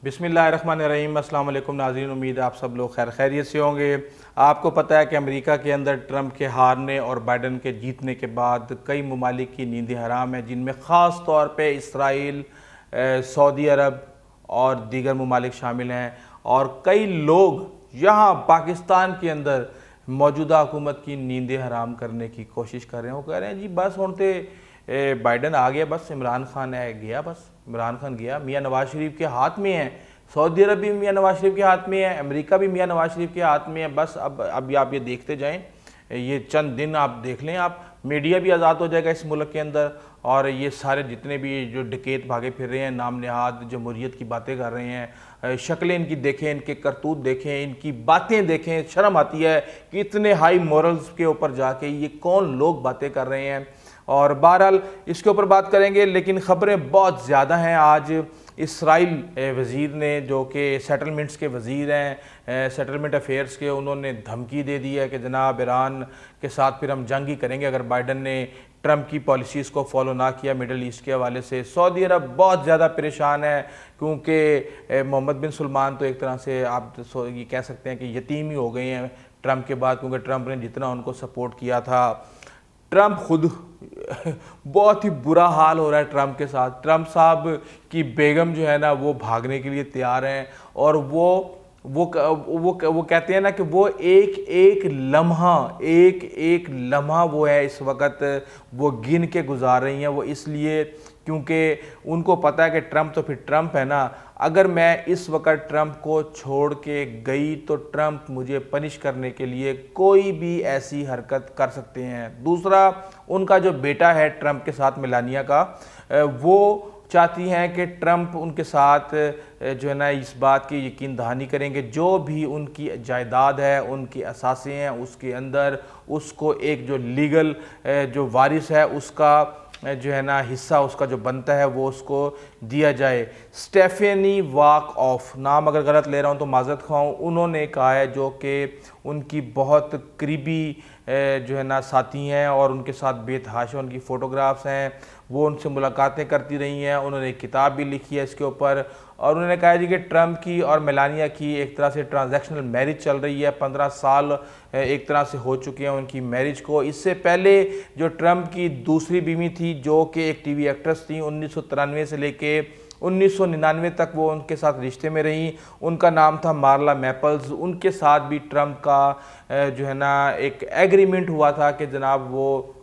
बिस्मिल्लाहिर्रहमानिर्रहीम। अस्सलाम वालेकुम नाज़रीन, उम्मीद है आप सब लोग खैर खैरियत से होंगे। आपको पता है कि अमेरिका के अंदर ट्रंप के हारने और बाइडन के जीतने के बाद कई ममालिक की नींदें हराम हैं, जिनमें ख़ास तौर पे इसराइल, सऊदी अरब और दीगर ममालिक शामिल हैं। और कई लोग यहाँ पाकिस्तान के अंदर मौजूदा हुकूमत की नींदें हराम करने की कोशिश कर रहे हैं। वो कह रहे हैं जी बस हुण ते बाइडन आ गया, बस इमरान खान है गया, बस इमरान खान गया, मियाँ नवाज शरीफ के हाथ में है, सऊदी अरब भी मियाँ नवाज शरीफ के हाथ में है, अमेरिका भी मियाँ नवाज शरीफ के हाथ में है। बस अब आप ये देखते जाएं, ये चंद दिन आप देख लें, आप मीडिया भी आज़ाद हो जाएगा इस मुल्क के अंदर। और ये सारे जितने भी जो डकैत भागे फिर रहे हैं, नाम नहाद जमहूरियत की बातें कर रहे हैं, शक्लें इनकी देखें, इनके करतूत देखें, इनकी बातें देखें, शर्म आती है कि इतने हाई मॉरल्स के ऊपर जाके ये कौन लोग बातें कर रहे हैं। और बहरहाल इसके ऊपर बात करेंगे, लेकिन ख़बरें बहुत ज़्यादा हैं। आज इसराइल वज़ीर ने, जो कि सेटलमेंट्स के वज़ीर हैं, सेटलमेंट अफेयर्स के, उन्होंने धमकी दे दी है कि जनाब ईरान के साथ फिर हम जंग ही करेंगे अगर बाइडन ने ट्रंप की पॉलिसीज़ को फॉलो ना किया मिडल ईस्ट के हवाले से। सऊदी अरब बहुत ज़्यादा परेशान है, क्योंकि मोहम्मद बिन सलमान तो एक तरह से आप ये कह सकते हैं कि यतीम ही हो गए हैं ट्रंप के बाद, क्योंकि ट्रंप ने जितना उनको सपोर्ट किया था। ट्रंप खुद बहुत ही बुरा हाल हो रहा है ट्रंप के साथ। ट्रंप साहब की बेगम जो है ना, वो भागने के लिए तैयार हैं। और वो कहते हैं ना कि वो एक एक लम्हा वो है इस वक्त वो गिन के गुजार रही हैं। वो इसलिए क्योंकि उनको पता है कि ट्रंप तो फिर ट्रंप है ना, अगर मैं इस वक्त ट्रंप को छोड़ के गई तो ट्रंप मुझे पनिश करने के लिए कोई भी ऐसी हरकत कर सकते हैं। दूसरा, उनका जो बेटा है ट्रंप के साथ मेलानिया का, वो चाहती हैं कि ट्रंप उनके साथ जो है ना इस बात की यकीन दहानी करेंगे, जो भी उनकी जायदाद है, उनकी असासे हैं, उसके अंदर उसको एक जो लीगल जो वारिस है उसका जो है ना हिस्सा उसका जो बनता है वो उसको दिया जाए। स्टेफेनी वाक ऑफ, नाम अगर गलत ले रहा हूँ तो माजरत खाऊँ, उन्होंने कहा है, जो कि उनकी बहुत करीबी जो है ना साथी हैं और उनके साथ बेतहाशा उनकी फ़ोटोग्राफ्स हैं, वो उनसे मुलाकातें करती रही हैं। उन्होंने एक किताब भी लिखी है इसके ऊपर। और उन्होंने कहा जी कि ट्रंप की और मेलानिया की एक तरह से ट्रांजैक्शनल मैरिज चल रही है। 15 साल एक तरह से हो चुके हैं उनकी मैरिज को। इससे पहले जो ट्रंप की दूसरी बीवी थी, जो कि एक टीवी एक्ट्रेस थी, 1993 से लेके 1999 तक वो उनके साथ रिश्ते में रहीं। उनका नाम था मार्ला मैपल्स। उनके साथ भी ट्रंप का जो है ना एक एग्रीमेंट हुआ था कि जनाब वो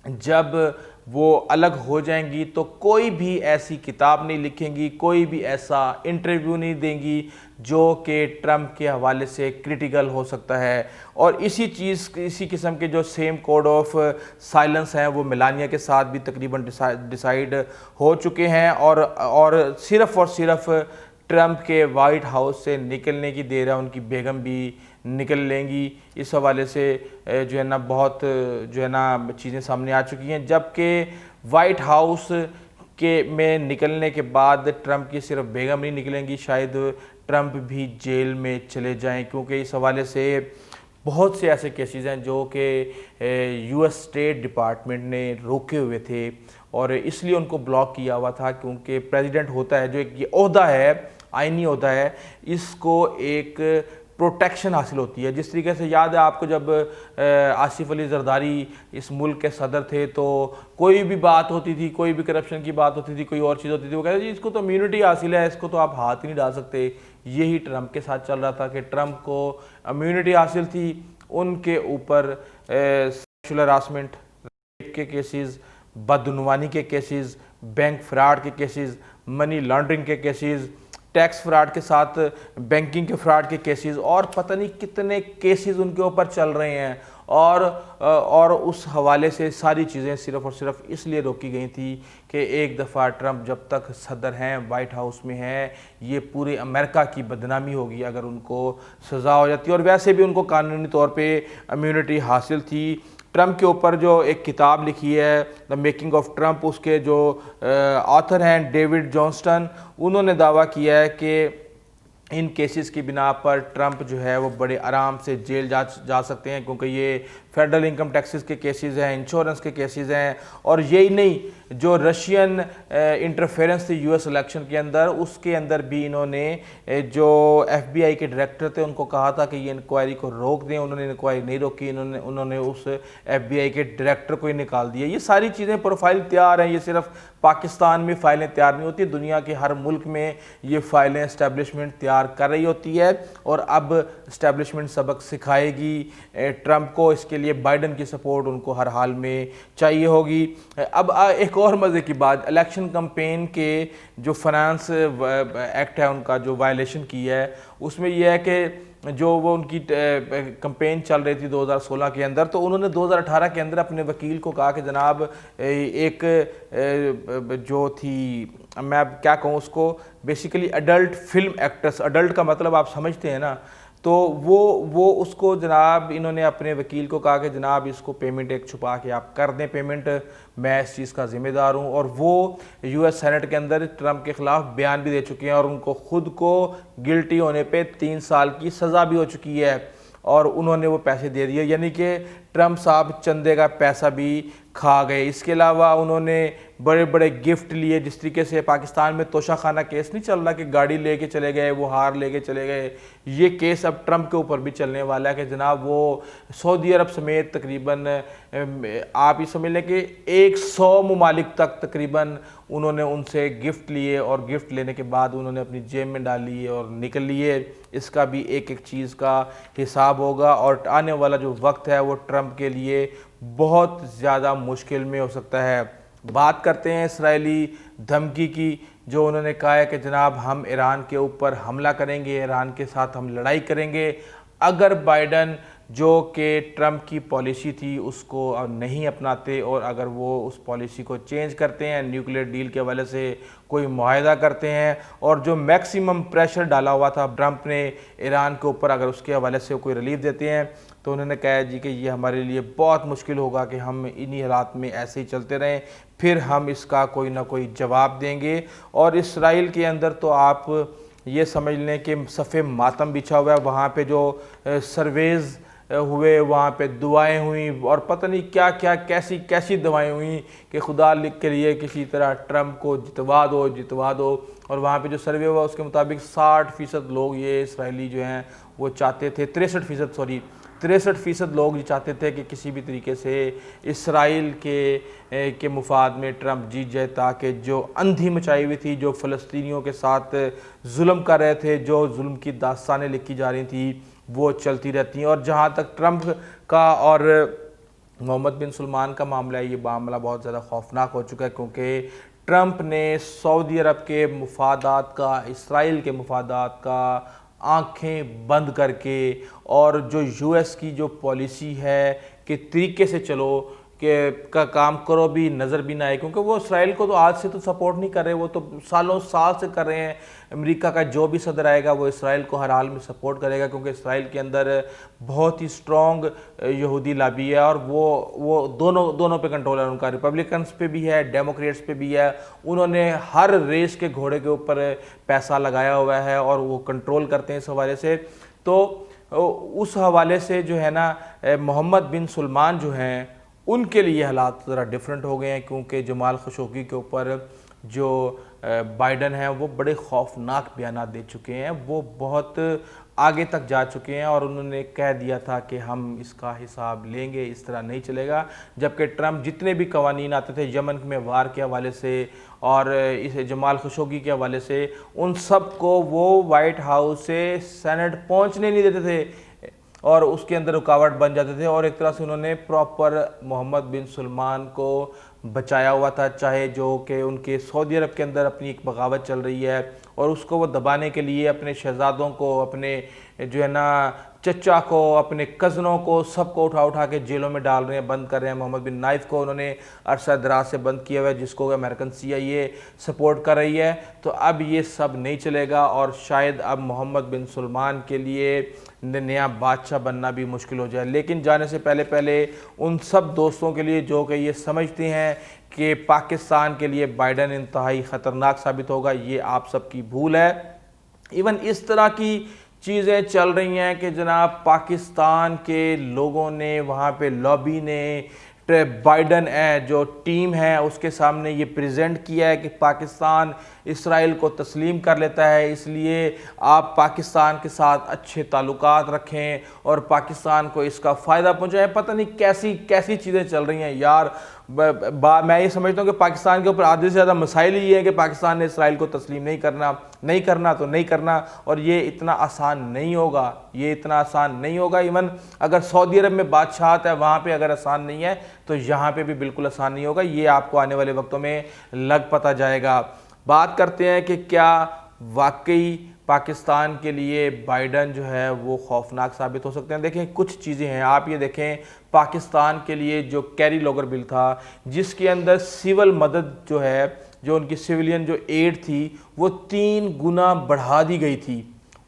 जब वो अलग हो जाएंगी तो कोई भी ऐसी किताब नहीं लिखेंगी, कोई भी ऐसा इंटरव्यू नहीं देंगी जो कि ट्रंप के हवाले से क्रिटिकल हो सकता है। और इसी किस्म के जो सेम कोड ऑफ साइलेंस हैं वो मेलानिया के साथ भी तकरीबन डिसाइड हो चुके हैं। और सिर्फ ट्रंप के वाइट हाउस से निकलने की देर है, उनकी बेगम भी निकल लेंगी। इस हवाले से जो है ना बहुत जो है ना चीज़ें सामने आ चुकी हैं। जबकि वाइट हाउस के में निकलने के बाद ट्रंप की सिर्फ बेगम नहीं निकलेंगी, शायद ट्रंप भी जेल में चले जाएं, क्योंकि इस हवाले से बहुत से ऐसे केसेस हैं जो कि यूएस स्टेट डिपार्टमेंट ने रोके हुए थे और इसलिए उनको ब्लॉक किया हुआ था, क्योंकि प्रेसिडेंट होता है जो एक ये ओहदा है, आईनी ओहदा है, इसको एक प्रोटेक्शन हासिल होती है। जिस तरीके से याद है आपको, जब आसिफ अली जरदारी इस मुल्क के सदर थे तो कोई भी बात होती थी, कोई भी करप्शन की बात होती थी, कोई और चीज़ होती थी, वो कहते जी इसको तो इम्यूनिटी हासिल है, इसको तो आप हाथ ही नहीं डाल सकते। यही ट्रंप के साथ चल रहा था कि ट्रंप को इम्यूनिटी हासिल थी, उनके ऊपर सेक्सुअल हरासमेंट, रेप के केसेस, बदनुवानी के केसेस, बैंक फ्रॉड के केसेस, मनी लॉन्ड्रिंग के केसेस, टैक्स फ्रॉड के साथ बैंकिंग के फ्रॉड के केसेस, और पता नहीं कितने केसेस उनके ऊपर चल रहे हैं। और उस हवाले से सारी चीज़ें सिर्फ़ और सिर्फ इसलिए रोकी गई थी कि एक दफ़ा ट्रंप जब तक सदर हैं, वाइट हाउस में हैं, ये पूरे अमेरिका की बदनामी होगी अगर उनको सज़ा हो जाती है। और वैसे भी उनको कानूनी तौर पे इम्यूनिटी हासिल थी। ट्रंप के ऊपर जो एक किताब लिखी है द मेकिंग ऑफ ट्रंप, उसके जो ऑथर हैं डेविड जॉनस्टन, उन्होंने दावा किया है कि इन केसेस की बिना पर ट्रंप जो है वो बड़े आराम से जेल जा सकते हैं, क्योंकि ये फेडरल इनकम टैक्सेस के केसेस हैं, इंश्योरेंस के केसेस हैं, और यही नहीं, जो रशियन इंटरफेरेंस थी यूएस इलेक्शन के अंदर, उसके अंदर भी इन्होंने जो एफबीआई के डायरेक्टर थे उनको कहा था कि ये इंक्वायरी को रोक दें। उन्होंने इंक्वायरी नहीं रोकी, उन्होंने उस एफबीआई के डायरेक्टर को ही निकाल दिया। ये सारी चीज़ें, प्रोफाइल तैयार हैं, ये सिर्फ पाकिस्तान में फाइलें तैयार नहीं होती, दुनिया के हर मुल्क में ये फाइलें एस्टेब्लिशमेंट तैयार कर रही होती है, और अब एस्टेब्लिशमेंट सबक सिखाएगी ट्रंप को। इसके लिए बाइडन की सपोर्ट उनको हर हाल में चाहिए होगी। अब एक और मज़े की बात, इलेक्शन कैंपेन के जो फाइनेंस एक्ट है उनका जो वायलेशन की है, उसमें यह है कि जो वो उनकी कैंपेन चल रही थी 2016 के अंदर, तो उन्होंने 2018 के अंदर अपने वकील को कहा कि जनाब एक जो थी, मैं अब क्या कहूँ उसको, basically adult film actress, adult का मतलब आप समझते हैं ना, तो वो उसको जनाब इन्होंने अपने वकील को कहा कि जनाब इसको पेमेंट एक छुपा के आप कर दें पेमेंट, मैं इस चीज़ का ज़िम्मेदार हूँ। और वो यूएस सेनेट के अंदर ट्रंप के ख़िलाफ़ बयान भी दे चुके हैं, और उनको खुद को गिल्टी होने पे 3 साल की सज़ा भी हो चुकी है, और उन्होंने वो पैसे दे दिए, यानी कि ट्रंप साहब चंदे का पैसा भी खा गए। इसके अलावा उन्होंने बड़े बड़े गिफ्ट लिए, जिस तरीके से पाकिस्तान में तोशाखाना केस नहीं चल रहा कि गाड़ी लेके चले गए, वो हार लेके चले गए, ये केस अब ट्रंप के ऊपर भी चलने वाला है कि जनाब वो सऊदी अरब समेत तकरीबन आप ये समझ लें कि 100 ममालिक तक तकरीबन उन्होंने उनसे गिफ्ट लिए, और गिफ्ट लेने के बाद उन्होंने अपनी जेब में डाल लिए और निकल लिए। इसका भी एक एक चीज़ का हिसाब होगा, और आने वाला जो वक्त है वो ट्रंप के लिए बहुत ज़्यादा मुश्किल में हो सकता है। बात करते हैं इसराइली धमकी की, जो उन्होंने कहा है कि जनाब हम ईरान के ऊपर हमला करेंगे, ईरान के साथ हम लड़ाई करेंगे अगर बाइडन जो कि ट्रंप की पॉलिसी थी उसको नहीं अपनाते, और अगर वो उस पॉलिसी को चेंज करते हैं, न्यूक्लियर डील के हवाले से कोई मुआहदा करते हैं, और जो मैक्सिमम प्रेशर डाला हुआ था ट्रंप ने ईरान के ऊपर, अगर उसके हवाले से कोई रिलीफ देते हैं, तो उन्होंने कहा जी कि ये हमारे लिए बहुत मुश्किल होगा कि हम इन्हीं हालात में ऐसे ही चलते रहें, फिर हम इसका कोई ना कोई जवाब देंगे। और इसराइल के अंदर तो आप ये समझ लें कि सफ़े मातम बिछा हुआ है, वहाँ पे जो सर्वेज़ हुए, वहाँ पे दुआएं हुई, और पता नहीं क्या क्या कैसी कैसी दुआएं हुई कि खुदा लिख के लिए किसी तरह ट्रंप को जितवा दो जितवा दो। और वहाँ पे जो सर्वे हुआ उसके मुताबिक 60% लोग ये इसराइली जो हैं वो चाहते थे, 63% लोग ये चाहते थे कि किसी भी तरीके से इसराइल के मुफाद में ट्रंप जीत जाए, ताकि जो अंधी मचाई हुई थी, जो फ़लस्तीनियों के साथ जुल्म कर रहे थे, जो जुल्म की दास्तानें लिखी जा रही थी, वो चलती रहती हैं। और जहाँ तक ट्रंप का और मोहम्मद बिन सलमान का मामला है, ये मामला बहुत ज़्यादा खौफनाक हो चुका है, क्योंकि ट्रंप ने सऊदी अरब के मुफादात का, इसराइल के मुफादात का आंखें बंद करके, और जो यूएस की जो पॉलिसी है कि तरीके से चलो का काम करो भी नज़र भी ना आए, क्योंकि वो इसराइल को तो आज से तो सपोर्ट नहीं कर रहे, वो तो सालों साल से कर रहे हैं। अमेरिका का जो भी सदर आएगा वो इसराइल को हर हाल में सपोर्ट करेगा, क्योंकि इसराइल के अंदर बहुत ही स्ट्रॉन्ग यहूदी लाबी है, और वो दोनों पे कंट्रोल है उनका, रिपब्लिकन्स पे भी है, डेमोक्रेट्स पे भी है। उन्होंने हर रेस के घोड़े के ऊपर पैसा लगाया हुआ है, और वो कंट्रोल करते हैं इस हवाले से। तो उस हवाले से जो है ना, मोहम्मद बिन सलमान जो हैं उनके लिए हालात ज़रा डिफरेंट हो गए हैं, क्योंकि जमाल खशोगी के ऊपर जो बाइडन है वो बड़े खौफनाक बयान दे चुके हैं, वो बहुत आगे तक जा चुके हैं, और उन्होंने कह दिया था कि हम इसका हिसाब लेंगे, इस तरह नहीं चलेगा। जबकि ट्रंप जितने भी कवानीन आते थे यमन में वार के हवाले से और इस जमाल खशोगी के हवाले से, उन सब को वो वाइट हाउस से सेनेट पहुंचने नहीं देते थे, और उसके अंदर रुकावट बन जाते थे। और एक तरह से उन्होंने प्रॉपर मोहम्मद बिन सलमान को बचाया हुआ था, चाहे जो कि उनके सऊदी अरब के अंदर अपनी एक बगावत चल रही है, और उसको वो दबाने के लिए अपने शहजादों को, अपने जो है ना चचा को, अपने कज़नों को, सबको उठा के जेलों में डाल रहे हैं, बंद कर रहे हैं। मोहम्मद बिन नाइफ को उन्होंने अरसा दराज से बंद किया हुआ है, जिसको अमेरिकन CIA सपोर्ट कर रही है। तो अब ये सब नहीं चलेगा, और शायद अब मोहम्मद बिन सलमान के लिए नया बादशाह बनना भी मुश्किल हो जाए। लेकिन जाने से पहले उन सब दोस्तों के लिए जो कि ये समझते हैं कि पाकिस्तान के लिए बाइडन इंतहाई ख़तरनाक साबित होगा, ये आप सबकी भूल है। इवन इस तरह की चीज़ें चल रही हैं कि जनाब पाकिस्तान के लोगों ने वहाँ पे लॉबी ने बाइडन जो टीम है उसके सामने ये प्रेजेंट किया है कि पाकिस्तान इसराइल को तस्लीम कर लेता है, इसलिए आप पाकिस्तान के साथ अच्छे ताल्लुकात रखें और पाकिस्तान को इसका फ़ायदा पहुंचाएं। पता नहीं कैसी कैसी चीज़ें चल रही हैं यार। मैं ये समझता हूँ कि पाकिस्तान के ऊपर आधे से ज़्यादा मसाइल ये है कि पाकिस्तान ने इसराइल को तस्लीम नहीं करना तो नहीं करना, और ये इतना आसान नहीं होगा, ये इतना आसान नहीं होगा। इवन अगर सऊदी अरब में बादशाहत है वहाँ पे अगर आसान नहीं है तो यहाँ पे भी बिल्कुल आसान नहीं होगा। ये आपको आने वाले वक्तों में लग पता जाएगा। बात करते हैं कि क्या वाकई पाकिस्तान के लिए बाइडन जो है वो खौफनाक साबित हो सकते हैं। देखें कुछ चीज़ें हैं, आप ये देखें पाकिस्तान के लिए जो कैरी लोगर बिल था जिसके अंदर सिविल मदद जो है, जो उनकी सिविलियन जो एड थी वो 3 गुना बढ़ा दी गई थी।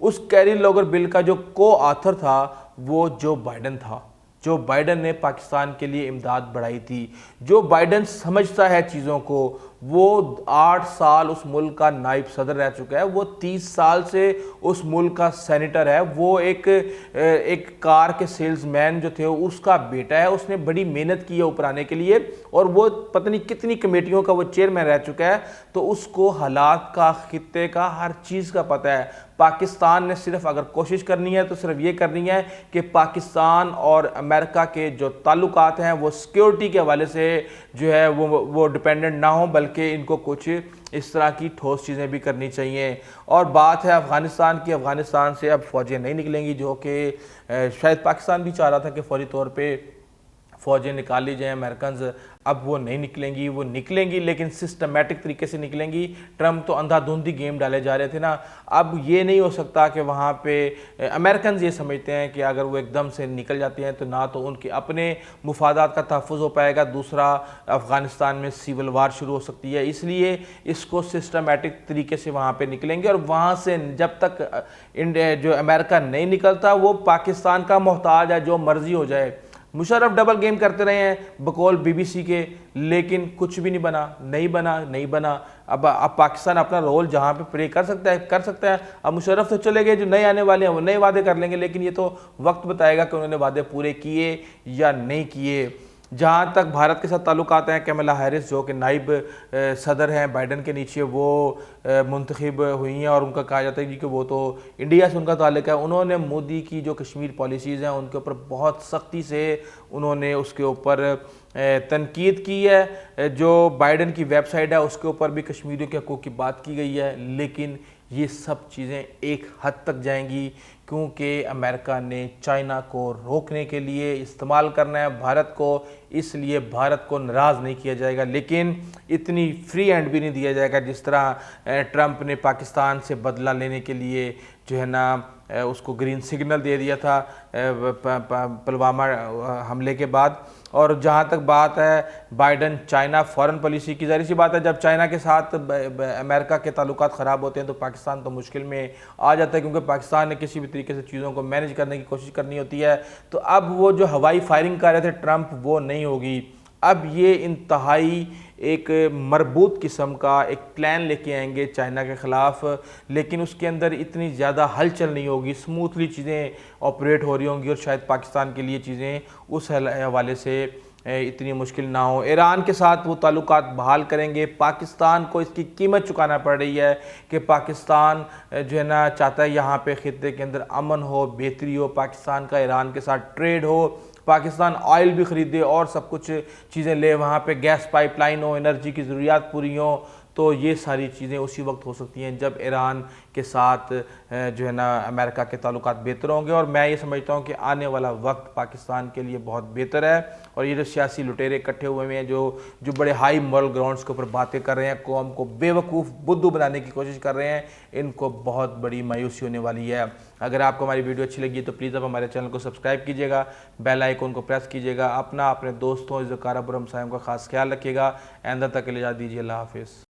उस कैरी लोगर बिल का जो को ऑथर था वो जो बाइडन था। जो बाइडन ने पाकिस्तान के लिए इमदाद बढ़ाई थी। जो बाइडन समझता है चीज़ों को, वो 8 साल उस मुल्क का नायब सदर रह चुका है, वो 30 साल से उस मुल्क का सेनेटर है, वो एक कार के सेल्समैन जो थे उसका बेटा है, उसने बड़ी मेहनत की है ऊपर आने के लिए, और वो पता नहीं कितनी कमेटियों का वो चेयरमैन रह चुका है, तो उसको हालात का, खित्ते का, हर चीज़ का पता है। पाकिस्तान ने सिर्फ अगर कोशिश करनी है तो सिर्फ ये करनी है कि पाकिस्तान और अमेरिका के जो ताल्लुकात हैं वो सिक्योरिटी के हवाले से जो है वो डिपेंडेंट ना हो, बल्कि इनको कुछ इस तरह की ठोस चीज़ें भी करनी चाहिए। और बात है अफ़गानिस्तान की। अफ़गानिस्तान से अब फ़ौजें नहीं निकलेंगी, जो कि शायद पाकिस्तान भी चाह रहा था कि फौरी तौर पर फ़ौजें निकाल ली जाएँ अमेरिकन। अब वो नहीं निकलेंगी, वो निकलेंगी लेकिन सिस्टमेटिक तरीके से निकलेंगी। ट्रम्प तो अंधाधुंधी गेम डाले जा रहे थे ना, अब ये नहीं हो सकता कि वहाँ पे अमेरिकन ये समझते हैं कि अगर वो एकदम से निकल जाती हैं तो ना तो उनके अपने मुफादात का तहफ़्फ़ुज़ हो पाएगा, दूसरा अफ़गानिस्तान में सिविल वार शुरू हो सकती है। इसलिए इसको सिस्टमेटिक तरीके से वहाँ पर निकलेंगे, और वहाँ से जब तक इंडिया जो अमेरिका नहीं निकलता वो पाकिस्तान का मोहताज है, जो मर्ज़ी हो जाए। मुशर्रफ डबल गेम करते रहे हैं बकौल बीबीसी के, लेकिन कुछ भी नहीं बना। अब पाकिस्तान अपना रोल जहां पे प्ले कर सकता है। अब मुशर्रफ तो चले गए, जो नए आने वाले हैं वो नए वादे कर लेंगे, लेकिन ये तो वक्त बताएगा कि उन्होंने वादे पूरे किए या नहीं किए। जहाँ तक भारत के साथ ताल्लुकात हैं, कमला हैरिस जो कि नाइब सदर हैं बाइडन के नीचे, वो मुंतखब हुई हैं और उनका कहा जाता है कि वो तो इंडिया से उनका ताल्लुक है। उन्होंने मोदी की जो कश्मीर पॉलिसीज़ हैं उनके ऊपर बहुत सख्ती से उन्होंने उसके ऊपर तनकीद की है। जो बाइडन की वेबसाइट है उसके ऊपर भी कश्मीरियों के हकूक़ की बात की गई है, लेकिन ये सब चीज़ें एक हद तक जाएंगी क्योंकि अमेरिका ने चाइना को रोकने के लिए इस्तेमाल करना है भारत को, इसलिए भारत को नाराज़ नहीं किया जाएगा, लेकिन इतनी फ्री हैंड भी नहीं दिया जाएगा जिस तरह ट्रंप ने पाकिस्तान से बदला लेने के लिए जो है ना उसको ग्रीन सिग्नल दे दिया था पुलवामा हमले के बाद। और जहाँ तक बात है बाइडन चाइना फॉरेन पॉलिसी की, ज़ाहिर सी बात है जब चाइना के साथ अमेरिका के ताल्लुकात ख़राब होते हैं तो पाकिस्तान तो मुश्किल में आ जाता है, क्योंकि पाकिस्तान ने किसी भी तरीके से चीज़ों को मैनेज करने की कोशिश करनी होती है। तो अब वो जो हवाई फायरिंग कर रहे थे ट्रंप, वो नहीं होगी। अब ये इंतहाई एक मरबूत किस्म का एक प्लान लेके आएंगे चाइना के ख़िलाफ़, लेकिन उसके अंदर इतनी ज़्यादा हलचल नहीं होगी, स्मूथली चीज़ें ऑपरेट हो रही होंगी, और शायद पाकिस्तान के लिए चीज़ें उस हवाले से इतनी मुश्किल ना हो। ईरान के साथ वो ताल्लुकात बहाल करेंगे। पाकिस्तान को इसकी कीमत चुकाना पड़ रही है कि पाकिस्तान जो है ना चाहता है यहाँ पे खित्ते के अंदर अमन हो, बेहतरी हो, पाकिस्तान का ईरान के साथ ट्रेड हो, पाकिस्तान ऑयल भी ख़रीदे और सब कुछ चीज़ें ले, वहाँ पे गैस पाइपलाइन हो, एनर्जी की ज़रूरियात पूरी हो। तो ये सारी चीज़ें उसी वक्त हो सकती हैं जब ईरान के साथ जो है ना अमेरिका के ताल्लुकात बेहतर होंगे। और मैं ये समझता हूँ कि आने वाला वक्त पाकिस्तान के लिए बहुत बेहतर है, और ये जो सियासी लुटेरे इकट्ठे हुए हैं जो बड़े हाई मॉरल ग्राउंड्स के ऊपर बातें कर रहे हैं, कौम को बेवकूफ़ बुद्धू बनाने की कोशिश कर रहे हैं, इनको बहुत बड़ी मायूसी होने वाली है। अगर आपको हमारी वीडियो अच्छी लगी तो प्लीज़ आप हमारे चैनल को सब्सक्राइब कीजिएगा, बेल आइकन को प्रेस कीजिएगा, अपने दोस्तों इज़्ज़तकार बुरम साहिब का खास ख्याल रखिएगा। आइंदा तक के लिए इजाज़त दीजिए। अल्लाह हाफ़िज़।